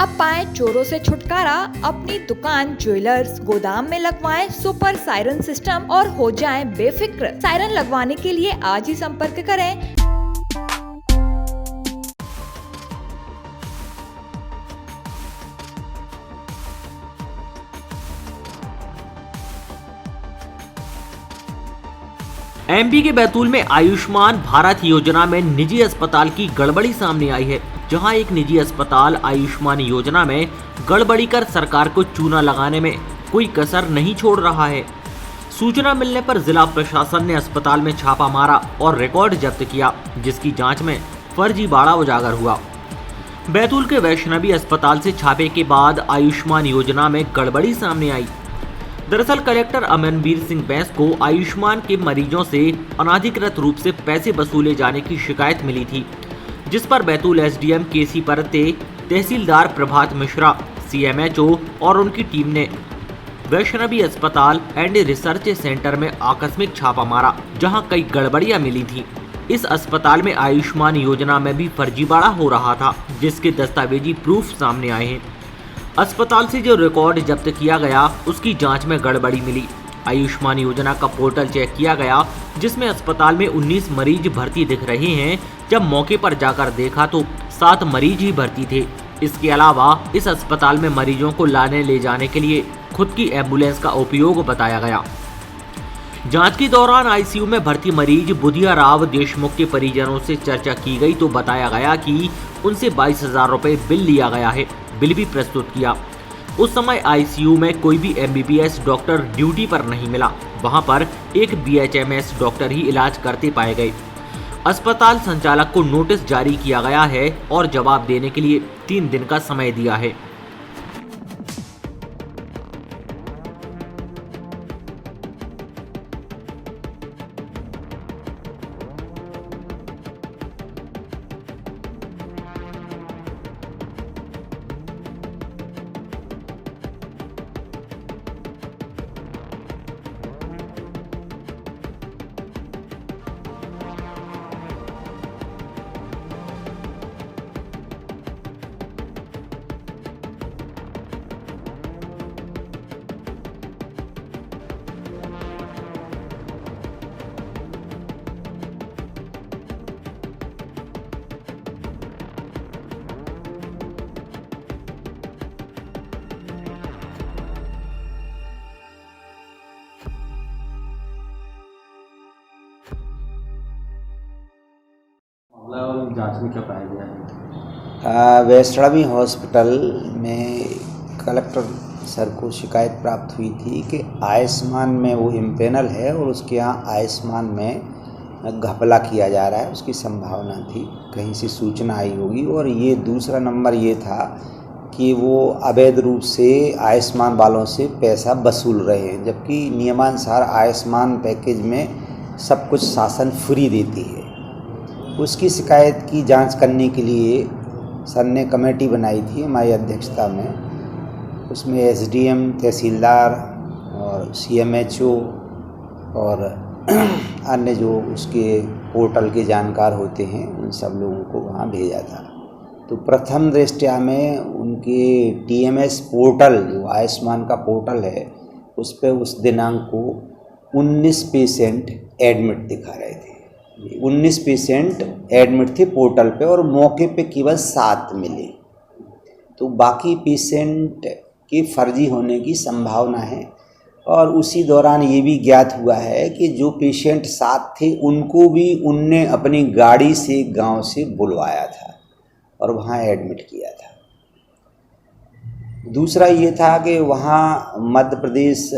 अब पाए चोरों से छुटकारा, अपनी दुकान ज्वेलर्स गोदाम में लगवाएं सुपर सायरन सिस्टम और हो जाएं बेफिक्र। सायरन लगवाने के लिए आज ही संपर्क करें। एमपी के बैतूल में आयुष्मान भारत योजना में निजी अस्पताल की गड़बड़ी सामने आई है, जहां एक निजी अस्पताल आयुष्मान योजना में गड़बड़ी कर सरकार को चूना लगाने में कोई कसर नहीं छोड़ रहा है। सूचना मिलने पर जिला प्रशासन ने अस्पताल में छापा मारा और रिकॉर्ड जब्त किया, जिसकी जांच में फर्जीवाड़ा उजागर हुआ। बैतूल के वैष्णवी अस्पताल से छापे के बाद आयुष्मान योजना में गड़बड़ी सामने आई। दरअसल कलेक्टर अमनवीर सिंह बैंस को आयुष्मान के मरीजों से अनाधिकृत रूप से पैसे वसूले जाने की शिकायत मिली थी, जिस पर बैतूल एसडीएम केसी परते, तहसीलदार प्रभात मिश्रा, सीएमएचओ और उनकी टीम ने वैष्णवी अस्पताल एंड रिसर्च सेंटर में आकस्मिक छापा मारा, जहां कई गड़बड़ियां मिली थी। इस अस्पताल में आयुष्मान योजना में भी फर्जीवाड़ा हो रहा था, जिसके दस्तावेजी प्रूफ सामने आए हैं। अस्पताल से जो रिकॉर्ड जब्त किया गया उसकी जांच में गड़बड़ी मिली। आयुष्मान योजना का पोर्टल चेक किया गया, जिसमें अस्पताल में 19 मरीज भर्ती दिख रहे हैं। जब मौके पर जाकर देखा तो 7 मरीज ही भर्ती थे। इसके अलावा इस अस्पताल में मरीजों को लाने ले जाने के लिए खुद की एम्बुलेंस का उपयोग बताया गया। जांच के दौरान आईसीयू में भर्ती मरीज बुधिया राव देशमुख के परिजनों से चर्चा की गई तो बताया गया कि उनसे 22,000 रुपए बिल लिया गया है। बिल भी प्रस्तुत किया। उस समय आईसीयू में कोई भी एमबीबीएस डॉक्टर ड्यूटी पर नहीं मिला। वहां पर एक बीएचएमएस डॉक्टर ही इलाज करते पाए गए। अस्पताल संचालक को नोटिस जारी किया गया है और जवाब देने के लिए 3 दिन का समय दिया है। जांच में क्या पाया गया है? वैष्णवी हॉस्पिटल में कलेक्टर सर को शिकायत प्राप्त हुई थी कि आयुष्मान में वो इम्पेनल है और उसके यहाँ आयुष्मान में घपला किया जा रहा है, उसकी संभावना थी। कहीं से सूचना आई होगी। और ये दूसरा नंबर ये था कि वो अवैध रूप से आयुष्मान वालों से पैसा वसूल रहे हैं, जबकि नियमानुसार आयुष्मान पैकेज में सब कुछ शासन फ्री देती है। उसकी शिकायत की जांच करने के लिए सर ने कमेटी बनाई थी हमारी अध्यक्षता में। उसमें एसडीएम, तहसीलदार और सीएमएचओ और अन्य जो उसके पोर्टल के जानकार होते हैं उन सब लोगों को वहाँ भेजा था। तो प्रथम दृष्टया में उनके टीएमएस पोर्टल, जो आयुष्मान का पोर्टल है, उस पर उस दिनांक को 19 पेशेंट एडमिट दिखा रहे थे। 19 पेशेंट एडमिट थे पोर्टल पे और मौके पे केवल 7 मिले। तो बाकी पेशेंट के फर्जी होने की संभावना है। और उसी दौरान ये भी ज्ञात हुआ है कि जो पेशेंट 7 थे उनको भी उनने अपनी गाड़ी से गांव से बुलवाया था और वहाँ एडमिट किया था। दूसरा ये था कि वहाँ मध्य प्रदेश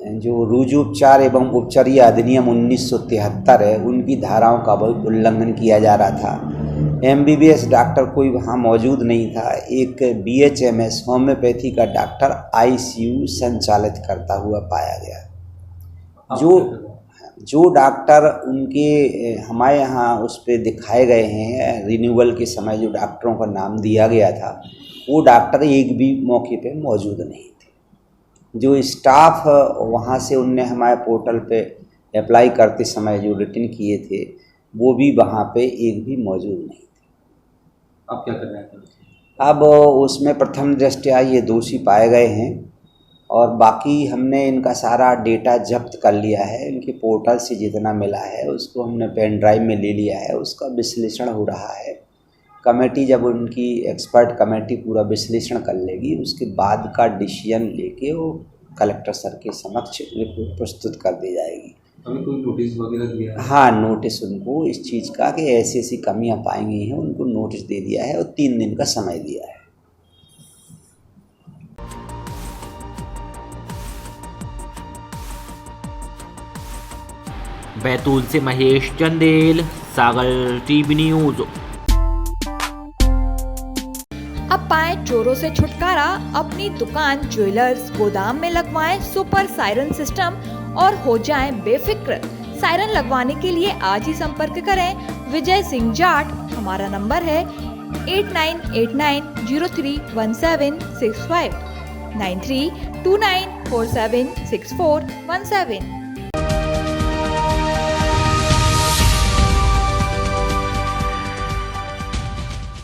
जो रुजुपचार एवं उपचारिया अधिनियम 1973 है, उनकी धाराओं का उल्लंघन किया जा रहा था। एमबीबीएस डॉक्टर कोई वहाँ मौजूद नहीं था। एक बीएचएमएस होम्योपैथी का डॉक्टर आईसीयू संचालित करता हुआ पाया गया। जो डॉक्टर उनके हमारे यहाँ उस पर दिखाए गए हैं, रिन्यूअल के समय जो डॉक्टरों का नाम दिया गया था, वो डॉक्टर एक भी मौके पे मौजूद नहीं थे। जो स्टाफ वहाँ से उनने हमारे पोर्टल पे अप्लाई करते समय जो रिटर्न किए थे, वो भी वहाँ पे एक भी मौजूद नहीं थे। आप क्या कर रहे हैं? अब उसमें प्रथम दृष्टया ये दोषी पाए गए हैं और बाकी हमने इनका सारा डेटा जब्त कर लिया है। इनके पोर्टल से जितना मिला है उसको हमने पेन ड्राइव में ले लिया है, उसका विश्लेषण हो रहा है। कमेटी जब उनकी एक्सपर्ट कमेटी पूरा विश्लेषण कर लेगी उसके बाद का डिसीजन लेके वो कलेक्टर सर के समक्ष रिपोर्ट प्रस्तुत कर दी जाएगी। हमें कोई नोटिस वगैरह दिया है? हाँ, नोटिस उनको इस चीज़ का कि ऐसी ऐसी कमियां पाई गई हैं उनको नोटिस दे दिया है और 3 दिन का समय दिया है। बैतूल से महेश चंदेल, सागर टीवी न्यूज। अब पाएं चोरों से छुटकारा, अपनी दुकान ज्वेलर्स गोदाम में लगवाएं सुपर सायरन सिस्टम और हो जाएं बेफिक्र। सायरन लगवाने के लिए आज ही संपर्क करें विजय सिंह जाट। हमारा नंबर है 8989031765 9329476417।